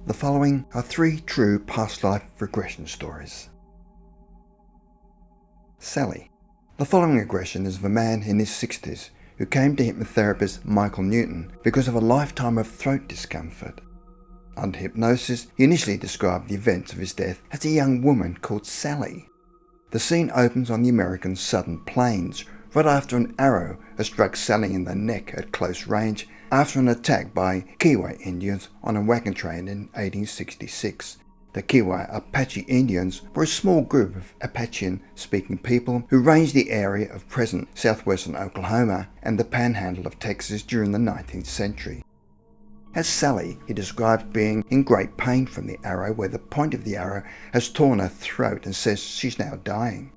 The following are 3 true past life regression stories. Sally. The following regression is of a man in his 60s who came to hypnotherapist Michael Newton because of a lifetime of throat discomfort. Under hypnosis, he initially described the events of his death as a young woman called Sally. The scene opens on the American Southern Plains, right after an arrow has struck Sally in the neck at close range after an attack by Kiowa Indians on a wagon train in 1866. The Kiowa Apache Indians were a small group of Apachean-speaking people who ranged the area of present southwestern Oklahoma and the panhandle of Texas during the 19th century. As Sally, he describes being in great pain from the arrow, where the point of the arrow has torn her throat, and says she's now dying.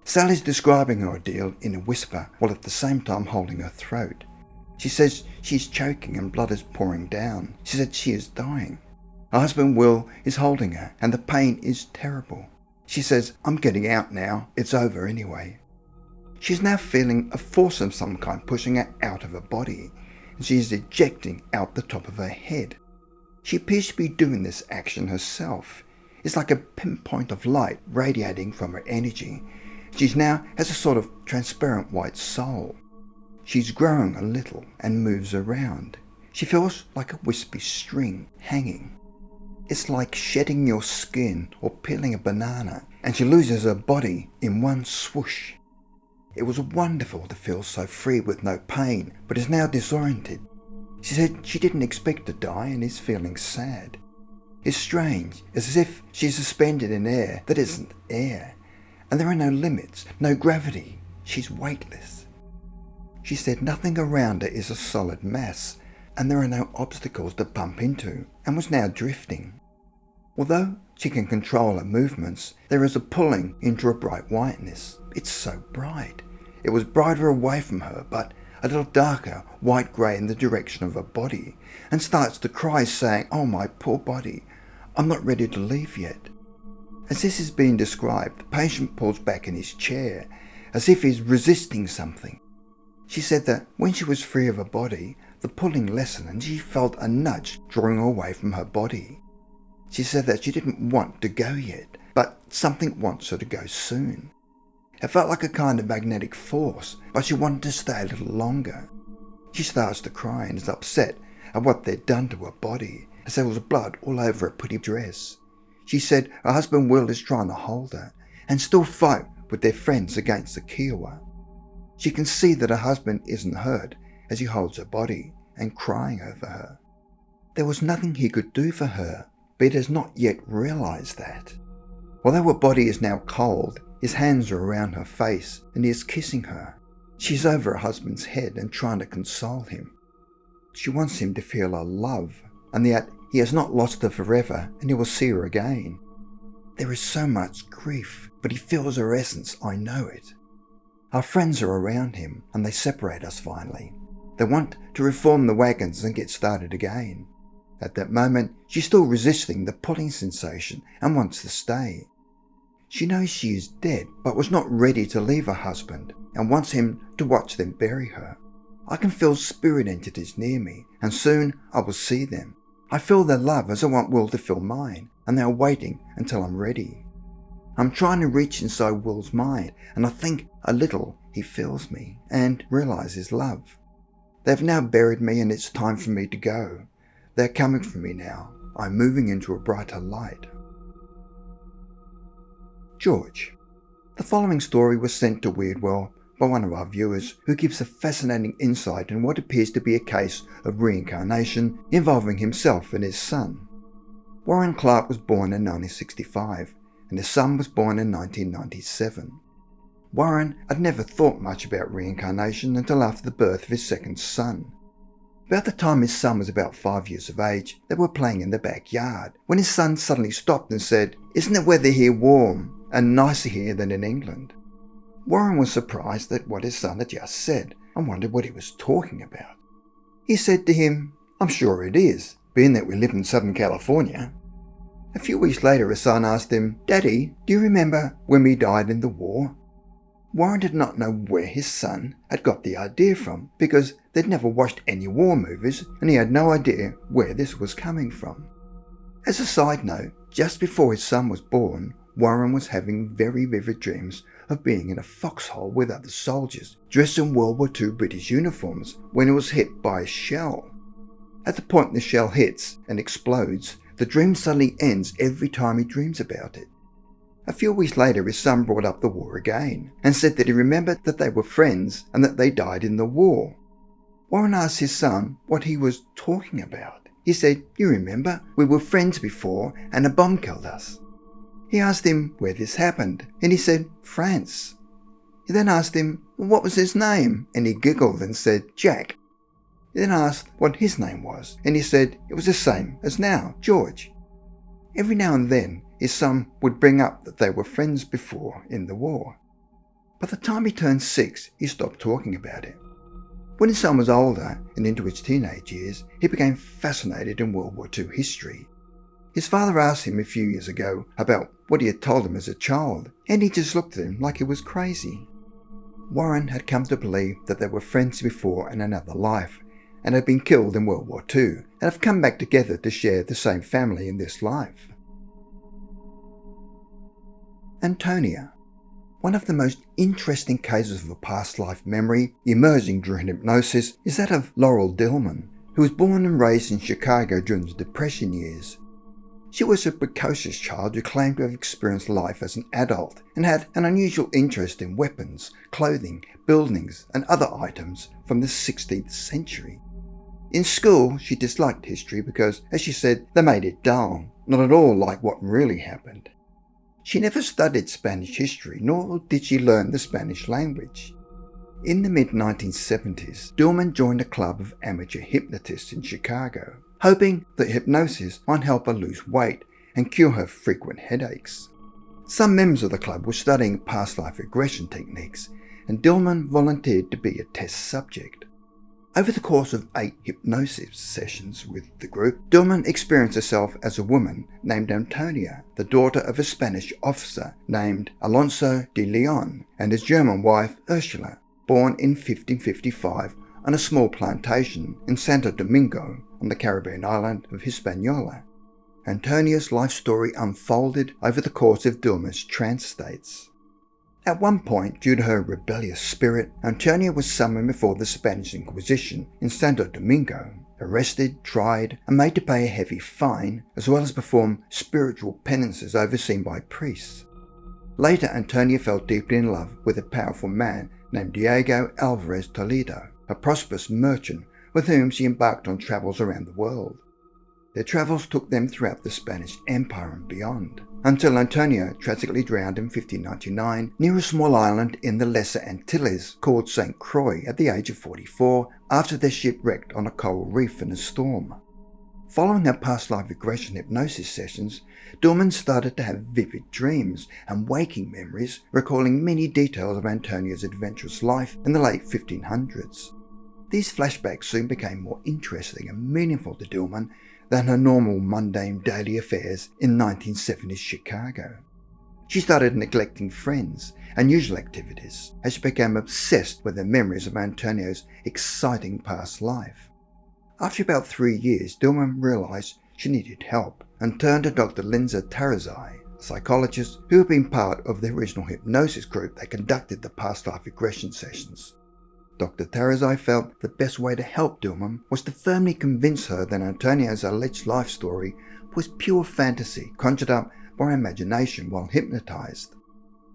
Sally's describing her ordeal in a whisper while at the same time holding her throat. She says she's choking and blood is pouring down. She said she is dying. Her husband Will is holding her and the pain is terrible. She says, "I'm getting out now, it's over anyway." She's now feeling a force of some kind pushing her out of her body, and she is ejecting out the top of her head. She appears to be doing this action herself. It's like a pinpoint of light radiating from her energy. She now has a sort of transparent white soul. She's growing a little and moves around. She feels like a wispy string hanging. It's like shedding your skin or peeling a banana, and she loses her body in one swoosh. It was wonderful to feel so free with no pain, but is now disoriented. She said she didn't expect to die and is feeling sad. It's strange, it's as if she's suspended in air that isn't air, and there are no limits, no gravity. She's weightless. She said nothing around her is a solid mass, and there are no obstacles to bump into, and was now drifting. Although she can control her movements, there is a pulling into a bright whiteness. It's so bright. It was brighter away from her, but a little darker, white-grey in the direction of her body, and starts to cry, saying, "Oh, my poor body, I'm not ready to leave yet." As this is being described, the patient pulls back in his chair, as if he's resisting something. She said that when she was free of her body, the pulling lessened and she felt a nudge drawing her away from her body. She said that she didn't want to go yet, but something wants her to go soon. It felt like a kind of magnetic force, but she wanted to stay a little longer. She starts to cry and is upset at what they'd done to her body, as there was blood all over her pretty dress. She said her husband Will is trying to hold her and still fight with their friends against the Kiowa. She can see that her husband isn't hurt as he holds her body and crying over her. There was nothing he could do for her, but he has not yet realized that. Although her body is now cold, his hands are around her face and he is kissing her. She's over her husband's head and trying to console him. She wants him to feel her love, and yet he has not lost her forever and he will see her again. There is so much grief, but he feels her essence, I know it. Our friends are around him and they separate us finally. They want to reform the wagons and get started again. At that moment, she's still resisting the pulling sensation and wants to stay. She knows she is dead, but was not ready to leave her husband and wants him to watch them bury her. I can feel spirit entities near me, and soon I will see them. I feel their love as I want Will to feel mine, and they are waiting until I'm ready. I'm trying to reach inside Will's mind, and I think a little he feels me and realizes love. They've now buried me and it's time for me to go. They're coming for me now. I'm moving into a brighter light. George. The following story was sent to Weirdwell by one of our viewers, who gives a fascinating insight in what appears to be a case of reincarnation involving himself and his son. Warren Clark was born in 1965 and his son was born in 1997. Warren had never thought much about reincarnation until after the birth of his second son. About the time his son was about 5 years of age, they were playing in the backyard when his son suddenly stopped and said, "Isn't the weather here warm and nicer here than in England?" Warren was surprised at what his son had just said and wondered what he was talking about. He said to him, "I'm sure it is, being that we live in Southern California." A few weeks later his son asked him, "Daddy, do you remember when we died in the war?" Warren did not know where his son had got the idea from because they'd never watched any war movies and he had no idea where this was coming from. As a side note, just before his son was born, Warren was having very vivid dreams of being in a foxhole with other soldiers dressed in World War II British uniforms when he was hit by a shell. At the point the shell hits and explodes, the dream suddenly ends every time he dreams about it. A few weeks later, his son brought up the war again and said that he remembered that they were friends and that they died in the war. Warren asked his son what he was talking about. He said, "You remember, we were friends before and a bomb killed us." He asked him where this happened and he said, "France." He then asked him, what was his name? And he giggled and said, "Jack." He then asked what his name was and he said it was the same as now, George. Every now and then, his son would bring up that they were friends before in the war. By the time he turned 6, he stopped talking about it. When his son was older and into his teenage years, he became fascinated in World War II history. His father asked him a few years ago about what he had told him as a child, and he just looked at him like he was crazy. Warren had come to believe that they were friends before in another life, and had been killed in World War II, and have come back together to share the same family in this life. Antonia. One of the most interesting cases of a past life memory emerging during hypnosis is that of Laurel Dillman, who was born and raised in Chicago during the Depression years. She was a precocious child who claimed to have experienced life as an adult and had an unusual interest in weapons, clothing, buildings and other items from the 16th century. In school, she disliked history because, as she said, they made it dull, not at all like what really happened. She never studied Spanish history, nor did she learn the Spanish language. In the mid-1970s, Dillman joined a club of amateur hypnotists in Chicago, hoping that hypnosis might help her lose weight and cure her frequent headaches. Some members of the club were studying past life regression techniques, and Dillman volunteered to be a test subject. Over the course of 8 hypnosis sessions with the group, Dillman experienced herself as a woman named Antonia, the daughter of a Spanish officer named Alonso de Leon, and his German wife Ursula, born in 1555 on a small plantation in Santo Domingo on the Caribbean island of Hispaniola. Antonia's life story unfolded over the course of Dillman's trance states. At one point, due to her rebellious spirit, Antonia was summoned before the Spanish Inquisition in Santo Domingo, arrested, tried, and made to pay a heavy fine, as well as perform spiritual penances overseen by priests. Later, Antonia fell deeply in love with a powerful man named Diego Alvarez Toledo, a prosperous merchant with whom she embarked on travels around the world. Their travels took them throughout the Spanish Empire and beyond, until Antonia tragically drowned in 1599 near a small island in the Lesser Antilles called St. Croix at the age of 44 after their ship wrecked on a coral reef in a storm. Following her past life regression hypnosis sessions, Dillman started to have vivid dreams and waking memories, recalling many details of Antonia's adventurous life in the late 1500s. These flashbacks soon became more interesting and meaningful to Dillman than her normal mundane daily affairs in 1970s Chicago. She started neglecting friends and usual activities as she became obsessed with her memories of Antonio's exciting past life. After about 3 years, Dillman realized she needed help and turned to Dr. Linza Tarazai, a psychologist who had been part of the original hypnosis group that conducted the past life regression sessions. Dr. Tarazai felt the best way to help Dillman was to firmly convince her that Antonia's alleged life story was pure fantasy conjured up by her imagination while hypnotized.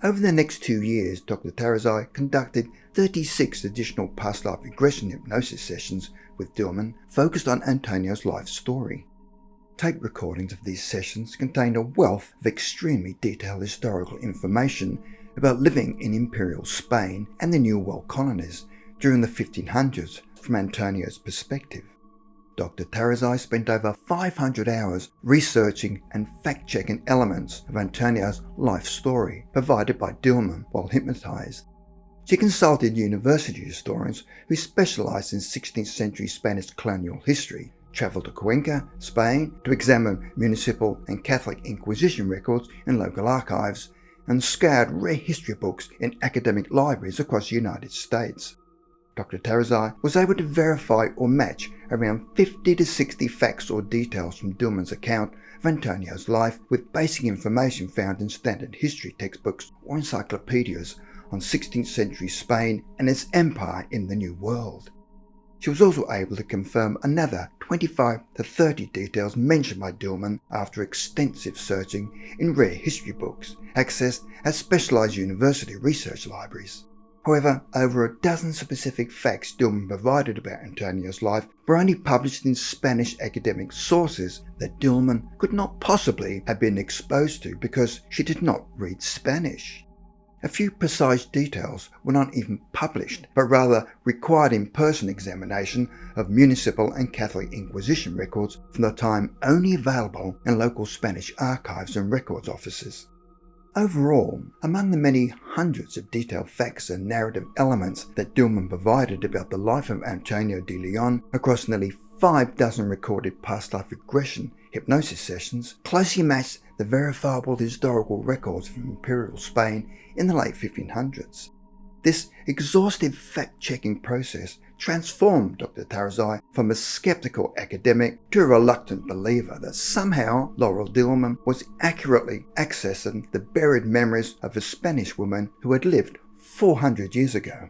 Over the next 2 years, Dr. Tarazai conducted 36 additional past life regression hypnosis sessions with Dillman focused on Antonia's life story. Tape recordings of these sessions contained a wealth of extremely detailed historical information about living in Imperial Spain and the New World colonies during the 1500s from Antonia's perspective. Dr. Tarazai spent over 500 hours researching and fact-checking elements of Antonia's life story provided by Dillman while hypnotized. She consulted university historians who specialized in 16th century Spanish colonial history, traveled to Cuenca, Spain to examine municipal and Catholic Inquisition records in local archives, and scoured rare history books in academic libraries across the United States. Dr. Tarazai was able to verify or match around 50 to 60 facts or details from Dillman's account of Antonio's life with basic information found in standard history textbooks or encyclopedias on 16th century Spain and its empire in the New World. She was also able to confirm another 25 to 30 details mentioned by Dillman after extensive searching in rare history books accessed at specialised university research libraries. However, over a dozen specific facts Dillman provided about Antonio's life were only published in Spanish academic sources that Dillman could not possibly have been exposed to because she did not read Spanish. A few precise details were not even published, but rather required in-person examination of municipal and Catholic Inquisition records from the time only available in local Spanish archives and records offices. Overall, among the many hundreds of detailed facts and narrative elements that Dillman provided about the life of Antonio de Leon across nearly 5 dozen recorded past life regression hypnosis sessions, closely matched the verifiable historical records from Imperial Spain in the late 1500s. This exhaustive fact-checking process transformed Dr. Tarazai from a skeptical academic to a reluctant believer that somehow Laurel Dillman was accurately accessing the buried memories of a Spanish woman who had lived 400 years ago.